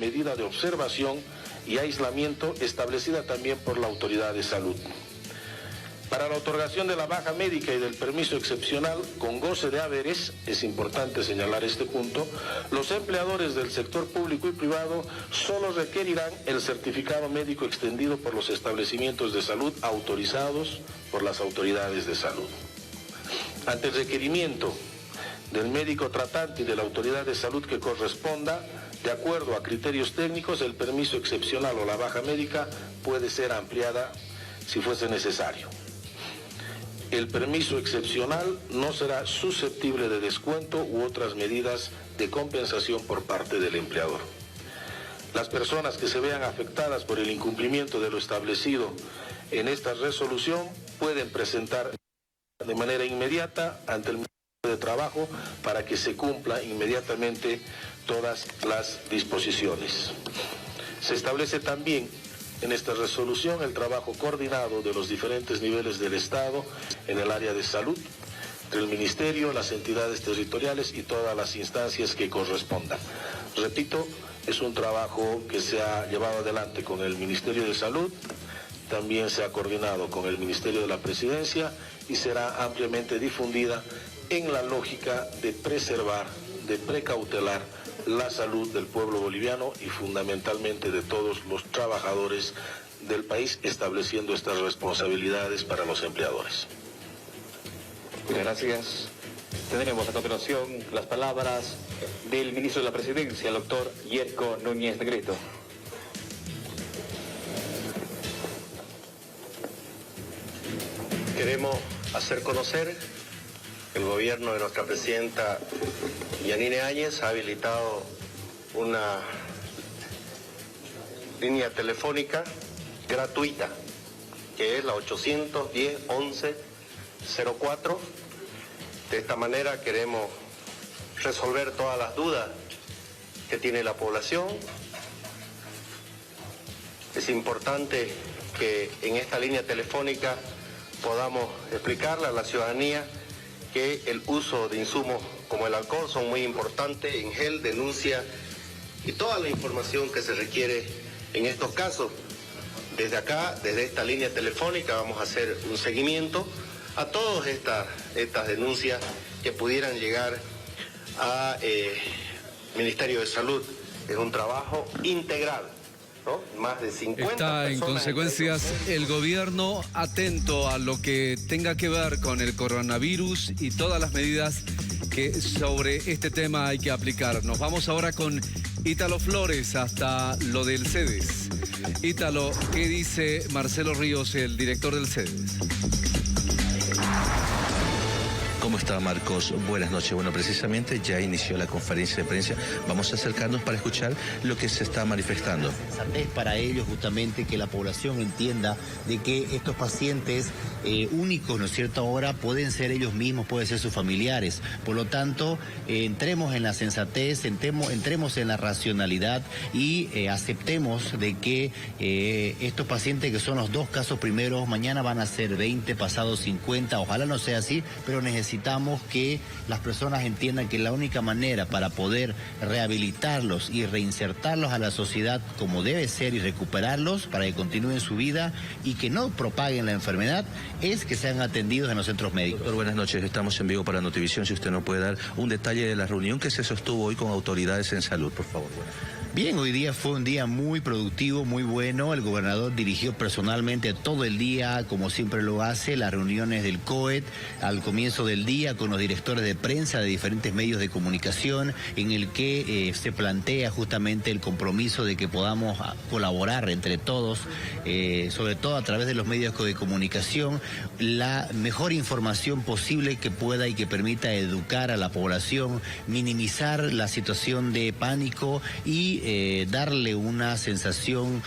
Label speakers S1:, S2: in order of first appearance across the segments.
S1: medida de observación y aislamiento establecida también por la Autoridad de Salud. Para la otorgación de la baja médica y del permiso excepcional con goce de haberes, es importante señalar este punto, los empleadores del sector público y privado solo requerirán el certificado médico extendido por los establecimientos de salud autorizados por las autoridades de salud. Ante el requerimiento del médico tratante y de la autoridad de salud que corresponda, de acuerdo a criterios técnicos, el permiso excepcional o la baja médica puede ser ampliada si fuese necesario. El permiso excepcional no será susceptible de descuento u otras medidas de compensación por parte del empleador. Las personas que se vean afectadas por el incumplimiento de lo establecido en esta resolución pueden presentar de manera inmediata ante el Ministerio de Trabajo para que se cumpla inmediatamente todas las disposiciones. Se establece también en esta resolución el trabajo coordinado de los diferentes niveles del Estado en el área de salud, entre el Ministerio, las entidades territoriales y todas las instancias que correspondan. Repito, es un trabajo que se ha llevado adelante con el Ministerio de Salud, también se ha coordinado con el Ministerio de la Presidencia y será ampliamente difundida en la lógica de preservar, de precautelar la salud del pueblo boliviano y fundamentalmente de todos los trabajadores del país, estableciendo estas responsabilidades para los empleadores.
S2: Muchas gracias. Tendremos a continuación las palabras del ministro de la Presidencia, el doctor Yerko Núñez Negrito.
S3: Queremos hacer conocer que el gobierno de nuestra presidenta Yanine Áñez ha habilitado una línea telefónica gratuita, que es la 810-1104. De esta manera queremos resolver todas las dudas que tiene la población. Es importante que en esta línea telefónica podamos explicarle a la ciudadanía que el uso de insumos como el alcohol son muy importantes en gel, denuncia y toda la información que se requiere en estos casos. Desde acá, desde esta línea telefónica, vamos a hacer un seguimiento a todas estas denuncias que pudieran llegar a Ministerio de Salud. Es un trabajo integral, ¿no? Más de 50
S4: Está en consecuencias el gobierno atento a lo que tenga que ver con el coronavirus y todas las medidas que sobre este tema hay que aplicar. Nos vamos ahora con Ítalo Flores hasta lo del CEDES. Ítalo, ¿qué dice Marcelo Ríos, el director del CEDES?
S5: ¿Cómo está, Marcos? Buenas noches. Bueno, precisamente ya inició la conferencia de prensa. Vamos a acercarnos para escuchar lo que se está manifestando.
S6: Es para ellos justamente que la población entienda de que estos pacientes únicos, ¿no es cierto?, ahora pueden ser ellos mismos, pueden ser sus familiares. Por lo tanto, entremos en la sensatez, entremos en la racionalidad y aceptemos de que estos pacientes, que son los dos casos primeros, mañana van a ser 20, pasados 50, ojalá no sea así, pero necesitamos que las personas entiendan que la única manera para poder rehabilitarlos y reinsertarlos a la sociedad como debe ser y recuperarlos para que continúen su vida y que no propaguen la enfermedad es que sean atendidos en los centros médicos.
S5: Doctor, buenas noches. Estamos en vivo para Notivisión. Si usted nos puede dar un detalle de la reunión que se sostuvo hoy con autoridades en salud, por favor.
S6: Bien, hoy día fue un día muy productivo, muy bueno. El gobernador dirigió personalmente todo el día, como siempre lo hace, las reuniones del COET al comienzo del día con los directores de prensa de diferentes medios de comunicación, en el que se plantea justamente el compromiso de que podamos colaborar entre todos, sobre todo a través de los medios de comunicación, la mejor información posible que pueda y que permita educar a la población, minimizar la situación de pánico y darle una sensación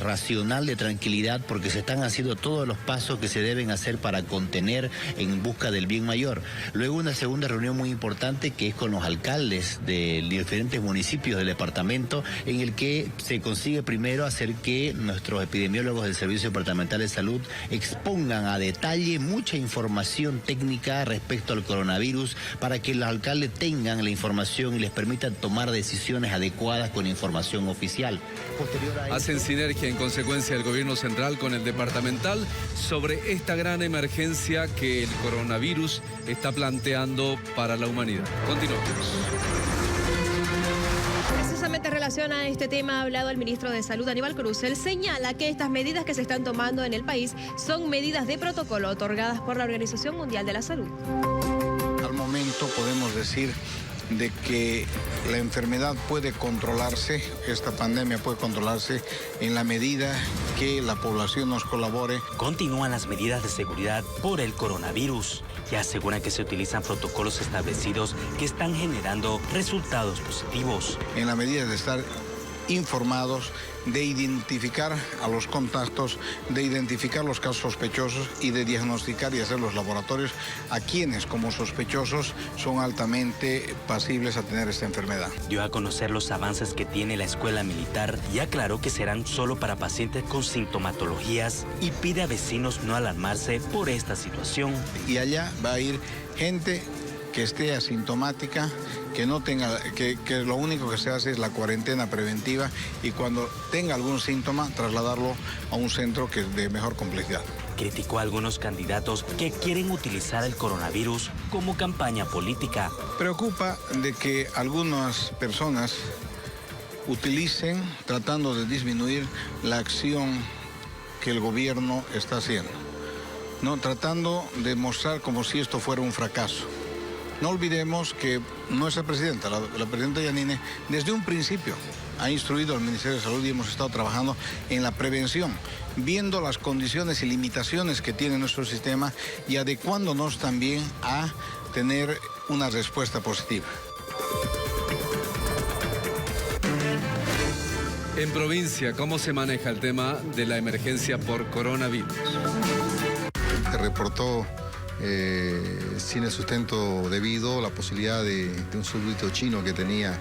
S6: racional de tranquilidad, porque se están haciendo todos los pasos que se deben hacer para contener en busca del bien mayor. Luego una segunda reunión muy importante que es con los alcaldes de diferentes municipios del departamento, en el que se consigue primero hacer que nuestros epidemiólogos del Servicio Departamental de Salud expongan a detalle mucha información técnica respecto al coronavirus, para que los alcaldes tengan la información y les permitan tomar decisiones adecuadas con la información oficial. Posterior a
S4: Hacen sinergia en consecuencia el gobierno central con el departamental sobre esta gran emergencia que el coronavirus está planteando para la humanidad. Continuamos.
S7: Precisamente en relación a este tema ha hablado el ministro de Salud, Aníbal Cruz. Él señala que estas medidas que se están tomando en el país son medidas de protocolo otorgadas por la Organización Mundial de la Salud.
S8: Al momento podemos decir de que la enfermedad puede controlarse, esta pandemia puede controlarse en la medida que la población nos colabore.
S9: Continúan las medidas de seguridad por el coronavirus y aseguran que se utilizan protocolos establecidos que están generando resultados positivos.
S8: En la medida de estar informados, de identificar a los contactos, de identificar los casos sospechosos y de diagnosticar y hacer los laboratorios a quienes como sospechosos son altamente pasibles a tener esta enfermedad.
S9: Dio a conocer los avances que tiene la escuela militar y aclaró que serán solo para pacientes con sintomatologías y pide a vecinos no alarmarse por esta situación.
S8: Y allá va a ir gente que esté asintomática, que no tenga, que lo único que se hace es la cuarentena preventiva y cuando tenga algún síntoma trasladarlo a un centro que es de mejor complejidad.
S9: Criticó a algunos candidatos que quieren utilizar el coronavirus como campaña política.
S8: Preocupa de que algunas personas utilicen, tratando de disminuir la acción que el gobierno está haciendo, ¿no? Tratando de mostrar como si esto fuera un fracaso. No olvidemos que nuestra presidenta, la presidenta Yanine, desde un principio ha instruido al Ministerio de Salud y hemos estado trabajando en la prevención, viendo las condiciones y limitaciones que tiene nuestro sistema y adecuándonos también a tener una respuesta positiva.
S4: En provincia, ¿cómo se maneja el tema de la emergencia por coronavirus?
S10: Se reportó sin el sustento debido la posibilidad de un súbdito chino que tenía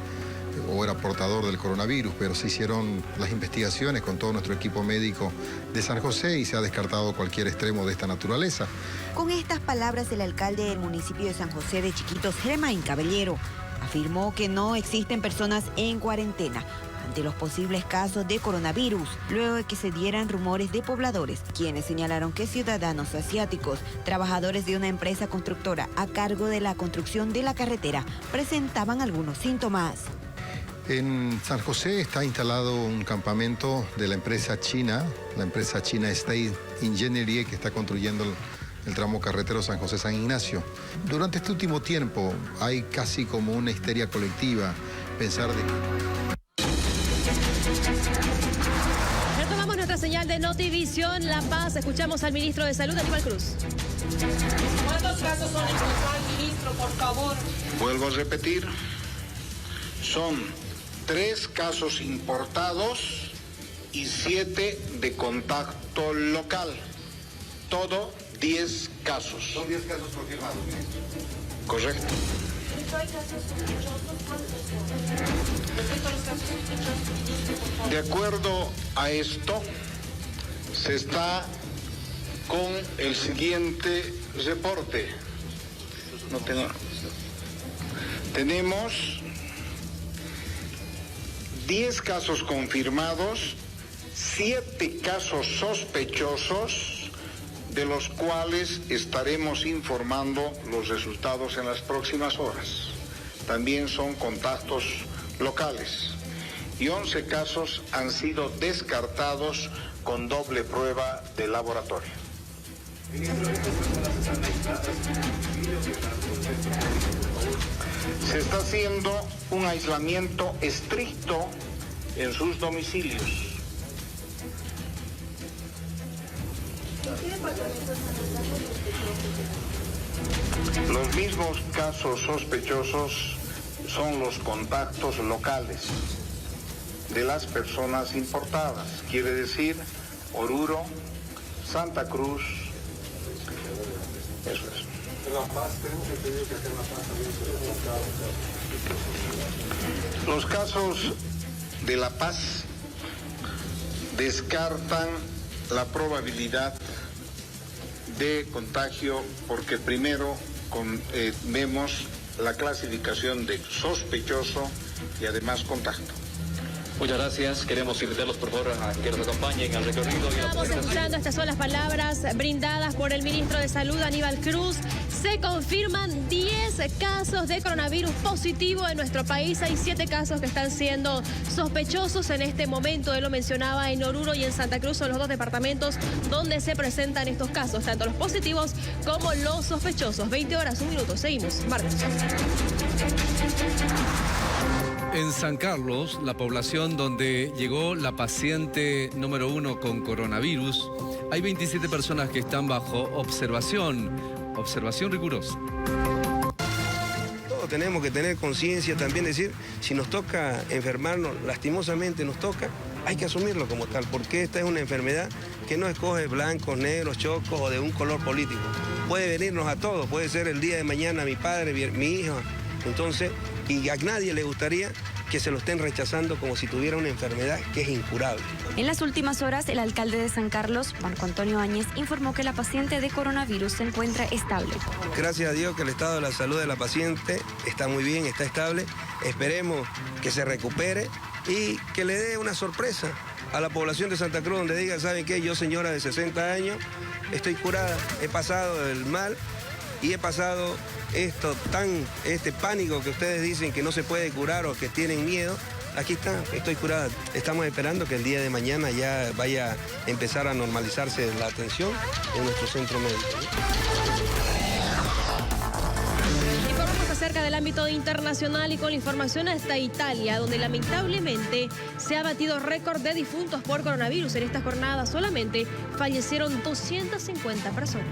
S10: o era portador del coronavirus, pero se hicieron las investigaciones con todo nuestro equipo médico de San José y se ha descartado cualquier extremo de esta naturaleza.
S11: Con estas palabras, el alcalde del municipio de San José de Chiquitos, Germain Caballero, afirmó que no existen personas en cuarentena ante los posibles casos de coronavirus, luego de que se dieran rumores de pobladores, quienes señalaron que ciudadanos asiáticos, trabajadores de una empresa constructora a cargo de la construcción de la carretera, presentaban algunos síntomas.
S10: En San José está instalado un campamento de la empresa China State Engineering, que está construyendo el tramo carretero San José-San Ignacio. Durante este último tiempo hay casi como una histeria colectiva, pensar de...
S7: Retomamos nuestra señal de Notivisión La Paz. Escuchamos al ministro de Salud, Aníbal Cruz.
S12: ¿Cuántos casos son en total, ministro, por favor?
S8: Vuelvo a repetir, son 3 casos importados y 7 de contacto local. Todo 10 casos. Son 10 casos confirmados. Correcto. De acuerdo a esto, se está con el siguiente reporte. Tenemos 10 casos confirmados, 7 casos sospechosos, de los cuales estaremos informando los resultados en las próximas horas. También son contactos locales. Y 11 casos han sido descartados con doble prueba de laboratorio. Se está haciendo un aislamiento estricto en sus domicilios. Los mismos casos sospechosos son los contactos locales de las personas importadas, quiere decir Oruro, Santa Cruz, eso es. Los casos de La Paz descartan la probabilidad de contagio porque primero vemos la clasificación de sospechoso y además contacto.
S2: Muchas gracias. Queremos invitarlos, por favor, a que nos acompañen al recorrido.
S7: Estamos escuchando, estas son las palabras brindadas por el ministro de Salud, Aníbal Cruz. Se confirman 10 casos de coronavirus positivo en nuestro país. Hay 7 casos que están siendo sospechosos en este momento. Él lo mencionaba, en Oruro y en Santa Cruz son los 2 departamentos donde se presentan estos casos, tanto los positivos como los sospechosos. 20 horas, 1 minuto. Seguimos. Marcos.
S4: En San Carlos, la población donde llegó la paciente número 1 con coronavirus, hay 27 personas que están bajo observación rigurosa.
S13: Todos tenemos que tener conciencia también, decir, si nos toca enfermarnos, lastimosamente nos toca, hay que asumirlo como tal, porque esta es una enfermedad que no escoge blancos, negros, chocos o de un color político. Puede venirnos a todos, puede ser el día de mañana mi padre, mi hijo. Entonces, y a nadie le gustaría que se lo estén rechazando como si tuviera una enfermedad que es incurable.
S14: En las últimas horas, el alcalde de San Carlos, Marco Antonio Áñez, informó que la paciente de coronavirus se encuentra estable.
S13: Gracias a Dios que el estado de la salud de la paciente está muy bien, está estable. Esperemos que se recupere y que le dé una sorpresa a la población de Santa Cruz, donde diga, ¿saben qué? Yo, señora de 60 años, estoy curada, he pasado el mal y he pasado este pánico que ustedes dicen que no se puede curar o que tienen miedo. Aquí está, estoy curada. Estamos esperando que el día de mañana ya vaya a empezar a normalizarse la atención en nuestro centro médico.
S7: Informamos acerca del ámbito internacional y con la información hasta Italia, donde lamentablemente se ha batido récord de difuntos por coronavirus. En esta jornada solamente fallecieron 250 personas.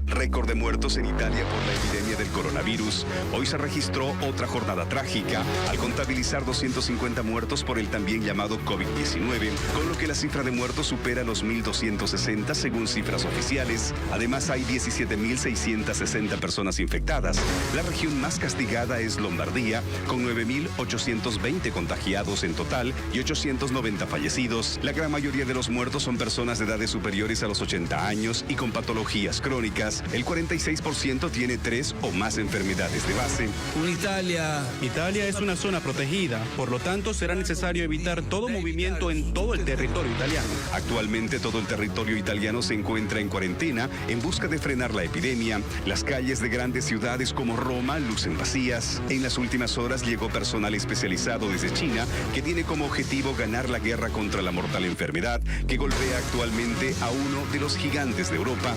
S15: Récord de muertos en Italia por la epidemia del coronavirus. Hoy se registró otra jornada trágica al contabilizar 250 muertos por el también llamado COVID-19, con lo que la cifra de muertos supera los 1.260 según cifras oficiales. Además, hay 17.660 personas infectadas. La región más castigada es Lombardía, con 9.820 contagiados en total y 890 fallecidos. La gran mayoría de los muertos son personas de edades superiores a los 80 años y con patologías crónicas. El 46% tiene 3 o más enfermedades de base.
S16: Italia es una zona protegida, por lo tanto será necesario evitar todo movimiento en todo el territorio italiano.
S15: Actualmente todo el territorio italiano se encuentra en cuarentena en busca de frenar la epidemia. Las calles de grandes ciudades como Roma lucen vacías. En las últimas horas llegó personal especializado desde China que tiene como objetivo ganar la guerra contra la mortal enfermedad que golpea actualmente a uno de los gigantes de Europa.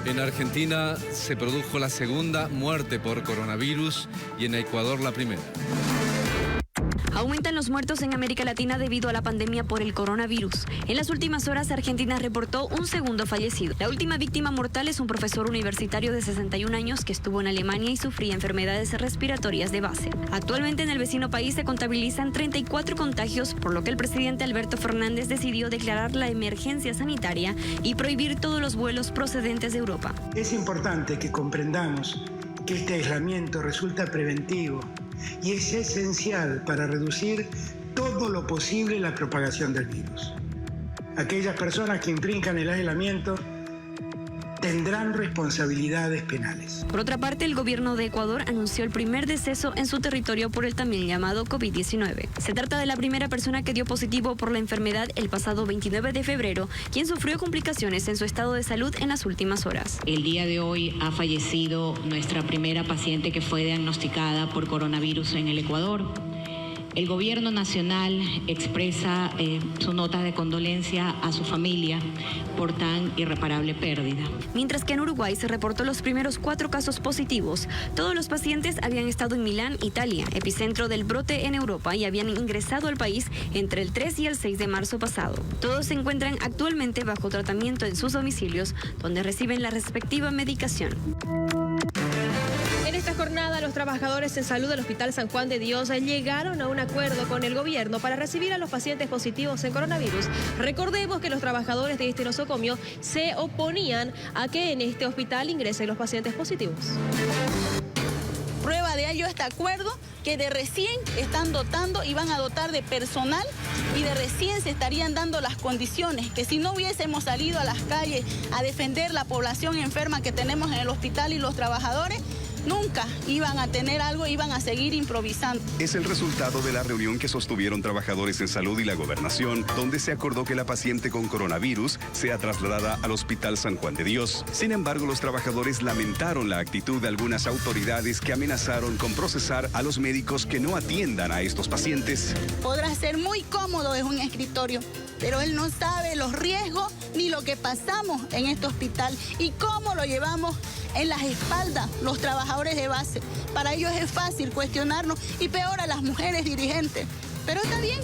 S4: En Argentina se produjo la segunda muerte por coronavirus y en Ecuador la primera.
S14: Aumentan los muertos en América Latina debido a la pandemia por el coronavirus. En las últimas horas, Argentina reportó un segundo fallecido. La última víctima mortal es un profesor universitario de 61 años que estuvo en Alemania y sufría enfermedades respiratorias de base. Actualmente en el vecino país se contabilizan 34 contagios, por lo que el presidente Alberto Fernández decidió declarar la emergencia sanitaria y prohibir todos los vuelos procedentes de Europa.
S17: Es importante que comprendamos que este aislamiento resulta preventivo y es esencial para reducir todo lo posible la propagación del virus. Aquellas personas que infrinjan el aislamiento tendrán responsabilidades penales.
S14: Por otra parte, el gobierno de Ecuador anunció el primer deceso en su territorio por el también llamado COVID-19. Se trata de la primera persona que dio positivo por la enfermedad el pasado 29 de febrero, quien sufrió complicaciones en su estado de salud en las últimas horas.
S18: El día de hoy ha fallecido nuestra primera paciente que fue diagnosticada por coronavirus en el Ecuador. El gobierno nacional expresa su nota de condolencia a su familia por tan irreparable pérdida.
S14: Mientras que en Uruguay se reportó los primeros 4 casos positivos. Todos los pacientes habían estado en Milán, Italia, epicentro del brote en Europa, y habían ingresado al país entre el 3 y el 6 de marzo pasado. Todos se encuentran actualmente bajo tratamiento en sus domicilios, donde reciben la respectiva medicación.
S7: En esta jornada, los trabajadores en salud del Hospital San Juan de Dios llegaron a un acuerdo con el gobierno para recibir a los pacientes positivos en coronavirus. Recordemos que los trabajadores de este nosocomio se oponían a que en este hospital ingresen los pacientes positivos.
S19: Prueba de ello este acuerdo que de recién están dotando y van a dotar de personal y de recién se estarían dando las condiciones que si no hubiésemos salido a las calles a defender la población enferma que tenemos en el hospital y los trabajadores, nunca iban a tener algo, iban a seguir improvisando.
S15: Es el resultado de la reunión que sostuvieron trabajadores en salud y la gobernación, donde se acordó que la paciente con coronavirus sea trasladada al Hospital San Juan de Dios. Sin embargo, los trabajadores lamentaron la actitud de algunas autoridades que amenazaron con procesar a los médicos que no atiendan a estos pacientes.
S19: Podrá ser muy cómodo en un escritorio, pero él no sabe los riesgos ni lo que pasamos en este hospital y cómo lo llevamos en las espaldas los trabajadores de base. Para ellos es fácil cuestionarnos y peor a las mujeres dirigentes. Pero está bien,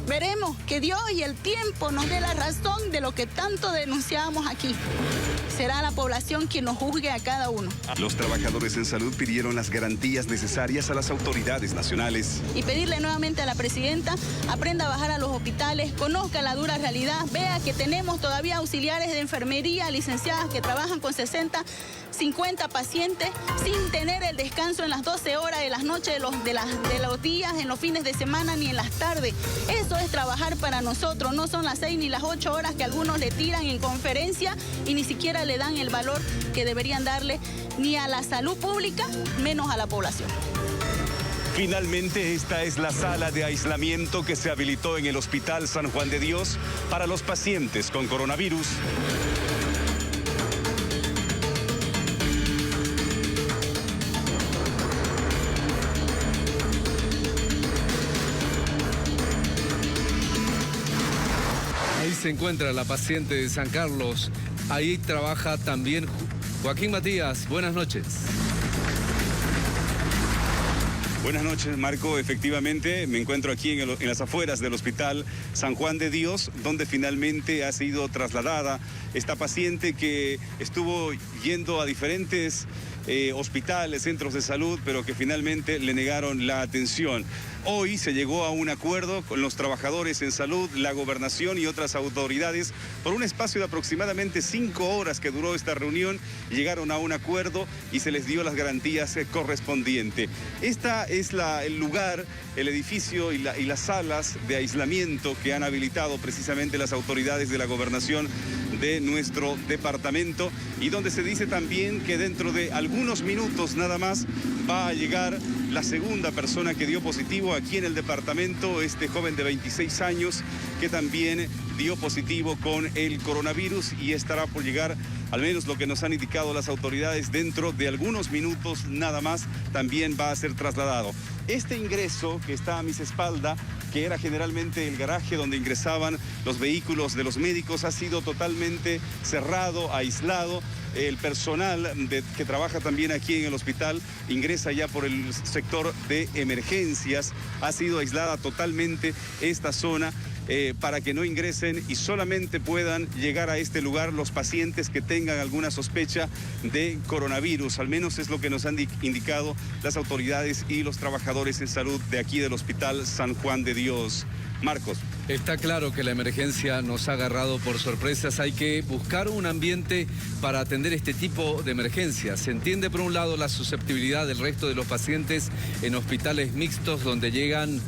S19: veremos que Dios y el tiempo nos dé la razón de lo que tanto denunciábamos aquí. Será la población quien nos juzgue a cada uno.
S15: Los trabajadores en salud pidieron las garantías necesarias a las autoridades nacionales.
S19: Y pedirle nuevamente a la presidenta, aprenda a bajar a los hospitales, conozca la dura realidad, vea que tenemos todavía auxiliares de enfermería, licenciadas que trabajan con 60, 50 pacientes sin tener el descanso en las 12 horas de las noches, de los días, en los fines de semana ni en las tardes. Eso es trabajar para nosotros, no son las 6 ni las 8 horas que algunos le tiran en conferencia y ni siquiera le dan el valor que deberían darle ni a la salud pública, menos a la población.
S15: Finalmente, esta es la sala de aislamiento que se habilitó en el Hospital San Juan de Dios para los pacientes con coronavirus.
S4: Ahí se encuentra la paciente de San Carlos. Ahí trabaja también Joaquín Matías. Buenas noches.
S15: Buenas noches, Marco. Efectivamente, me encuentro aquí en las afueras del Hospital San Juan de Dios, donde finalmente ha sido trasladada esta paciente que estuvo yendo a diferentes hospitales, centros de salud, pero que finalmente le negaron la atención. Hoy se llegó a un acuerdo con los trabajadores en salud, la gobernación y otras autoridades por un espacio de aproximadamente 5 horas que duró esta reunión. Llegaron a un acuerdo y se les dio las garantías correspondientes. Esta es el lugar, el edificio y las salas de aislamiento que han habilitado precisamente las autoridades de la gobernación de nuestro departamento y donde se dice también que dentro de algunos minutos nada más va a llegar la segunda persona que dio positivo aquí en el departamento, este joven de 26 años que también dio positivo con el coronavirus y estará por llegar, al menos lo que nos han indicado las autoridades, dentro de algunos minutos nada más también va a ser trasladado. Este ingreso que está a mis espaldas, que era generalmente el garaje donde ingresaban los vehículos de los médicos, ha sido totalmente cerrado, aislado. El personal que trabaja también aquí en el hospital ingresa ya por el sector de emergencias. Ha sido aislada totalmente esta zona para que no ingresen y solamente puedan llegar a este lugar los pacientes que tengan alguna sospecha de coronavirus. Al menos es lo que nos han indicado las autoridades y los trabajadores en salud de aquí del Hospital San Juan de Dios. Marcos.
S4: Está claro que la emergencia nos ha agarrado por sorpresas. Hay que buscar un ambiente para atender este tipo de emergencias. Se entiende por un lado la susceptibilidad del resto de los pacientes en hospitales mixtos donde llegan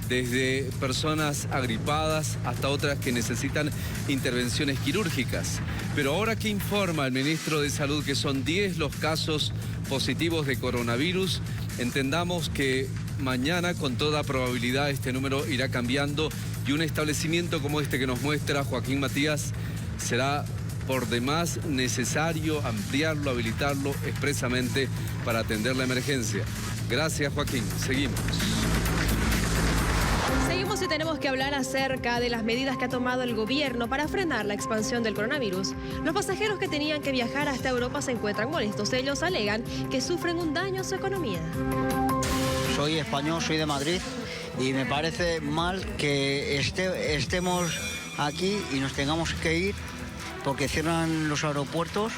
S4: desde personas agripadas hasta otras que necesitan intervenciones quirúrgicas. Pero ahora que informa el ministro de Salud que son 10 los casos positivos de coronavirus, entendamos que mañana con toda probabilidad este número irá cambiando y un establecimiento como este que nos muestra Joaquín Matías será por demás necesario ampliarlo, habilitarlo expresamente para atender la emergencia. Gracias, Joaquín. Seguimos.
S7: Seguimos y tenemos que hablar acerca de las medidas que ha tomado el gobierno para frenar la expansión del coronavirus. Los pasajeros que tenían que viajar hasta Europa se encuentran molestos. Ellos alegan que sufren un daño a su economía.
S20: Soy español, soy de Madrid y me parece mal que estemos aquí y nos tengamos que ir porque cierran los aeropuertos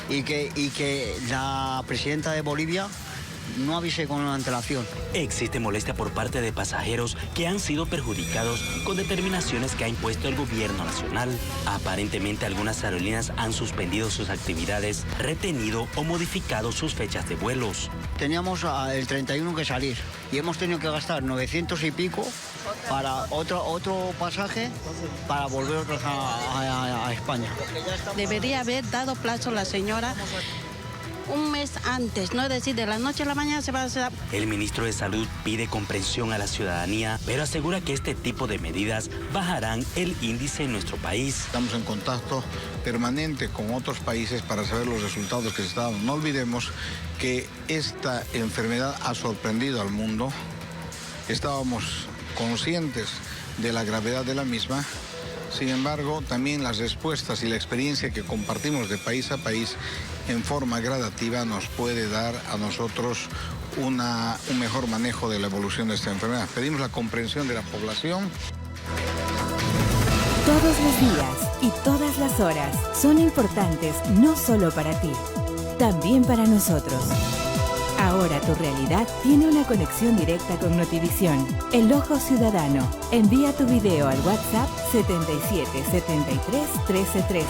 S20: y que la presidenta de Bolivia no avise con antelación.
S9: Existe molestia por parte de pasajeros que han sido perjudicados con determinaciones que ha impuesto el gobierno nacional. Aparentemente algunas aerolíneas han suspendido sus actividades, retenido o modificado sus fechas de vuelos.
S20: Teníamos el 31 que salir y hemos tenido que gastar 900 y pico para otro pasaje para volver otra vez a España.
S21: Debería haber dado plazo a la señora un mes antes, no es decir, de la noche a la mañana se va a hacer.
S9: El ministro de Salud pide comprensión a la ciudadanía, pero asegura que este tipo de medidas bajarán el índice en nuestro país.
S8: Estamos en contacto permanente con otros países para saber los resultados que se están dando. No olvidemos que esta enfermedad ha sorprendido al mundo. Estábamos conscientes de la gravedad de la misma. Sin embargo, también las respuestas y la experiencia que compartimos de país a país en forma gradativa nos puede dar a nosotros un mejor manejo de la evolución de esta enfermedad. Pedimos la comprensión de la población.
S22: Todos los días y todas las horas son importantes no solo para ti, también para nosotros. Ahora tu realidad tiene una conexión directa con Notivisión. El Ojo Ciudadano. Envía tu video al WhatsApp 77 73 13 13.